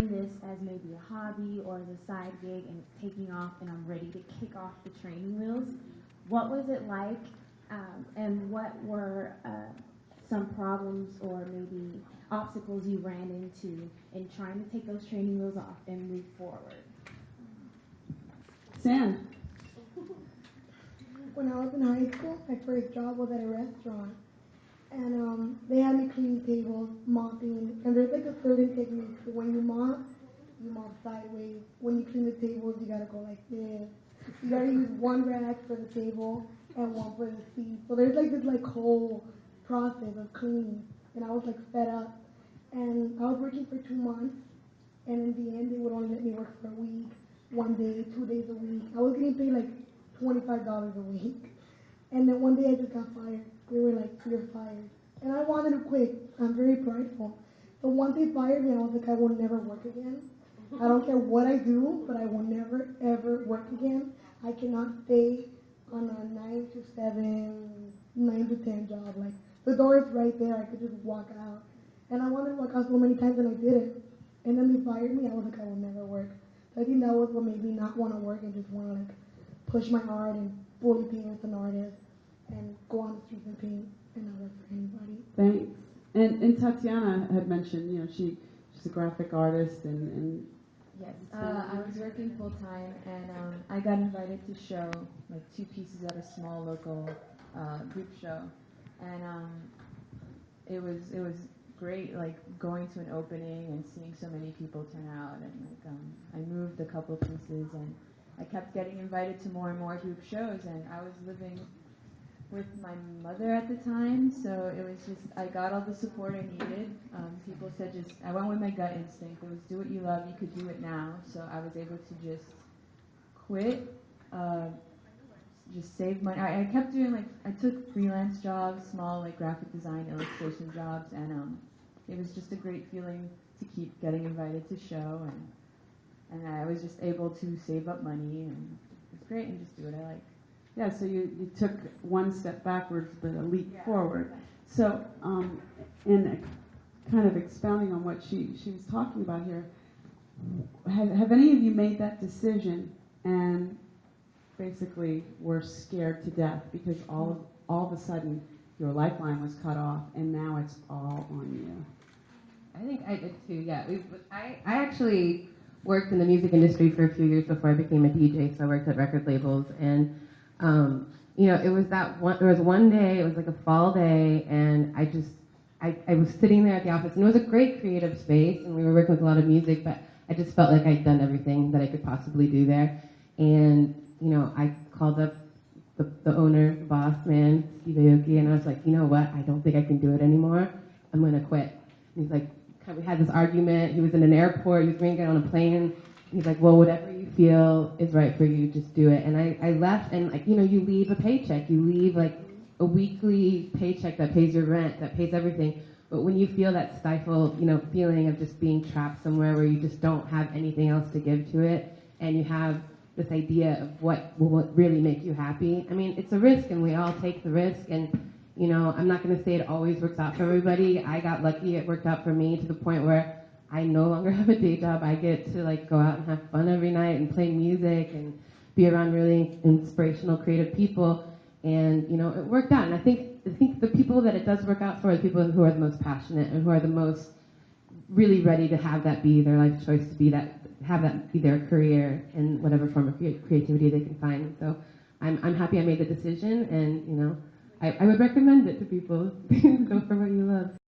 doing this as maybe a hobby or as a side gig and it's taking off and I'm ready to kick off the training wheels. What was it like, and what were some problems or maybe obstacles you ran into in trying to take those training wheels off and move forward? Sam? When I was in high school, my first job was at a restaurant. And they had me cleaning tables, mopping, and there's like a certain technique. So when you mop sideways. When you clean the tables, you gotta go like this. You gotta use one rag for the table and one for the seat. So there's like this like whole process of cleaning. And I was like fed up. And I was working for 2 months. And in the end, they would only let me work for a week, 1 day, 2 days a week. I was getting paid like $25 a week. And then one day I just got fired. They were like, "You're fired." And I wanted to quit. I'm very prideful. So once they fired me, I was like, I will never work again. I don't care what I do, but I will never, ever work again. I cannot stay on a 9 to 7, 9 to 10 job. Like, the door is right there. I could just walk out. And I wanted to walk out so many times, and I did it. And then they fired me. I was like, I will never work. So I think that was what made me not want to work and just want to, like, push my art and fully paint as an artist and go on the streets and paint and not work for anybody. Thanks. And Tatiana had mentioned, she's a graphic artist and yes, I was working full time and I got invited to show like 2 pieces at a small local group show, and it was great, like going to an opening and seeing so many people turn out, and like I moved a couple of pieces and I kept getting invited to more and more group shows, and I was living with my mother at the time, so it was just, I got all the support I needed. People said I went with my gut instinct. It was do what you love, you could do it now. So I was able to just quit, just save money. I kept doing I took freelance jobs, small like graphic design, illustration jobs, and it was just a great feeling to keep getting invited to show, and I was just able to save up money, and it's great, and just do what I like. yeah, so you took one step backwards but a leap forward. So in kind of expounding on what she was talking about here, have any of you made that decision and basically were scared to death because all of a sudden your lifeline was cut off and now it's all on you? I think I did too, yeah. I actually worked in the music industry for a few years before I became a DJ, so I worked at record labels, and it was there was one day, it was like a fall day, and I was sitting there at the office, and it was a great creative space, and we were working with a lot of music, but I just felt like I'd done everything that I could possibly do there. And, I called up the owner, the boss man, Steve Aoki, and I was like, you know what, I don't think I can do it anymore. I'm going to quit. And he's like, we had this argument. He was in an airport. He was going to get on a plane. And he's like, well, whatever you feel is right for you, just do it. And I left, and you leave a paycheck. You leave like a weekly paycheck that pays your rent, that pays everything. But when you feel that stifled, feeling of just being trapped somewhere where you just don't have anything else to give to it, and you have this idea of what will really make you happy. I mean, it's a risk, and we all take the risk. And I'm not going to say it always works out for everybody. I got lucky; it worked out for me to the point where I no longer have a day job. I get to go out and have fun every night and play music and be around really inspirational, creative people. And it worked out. And I think the people that it does work out for are the people who are the most passionate and who are the most really ready to have that be their life choice, have that be their career in whatever form of creativity they can find. So I'm happy I made the decision, and I would recommend it to people. Go for what you love.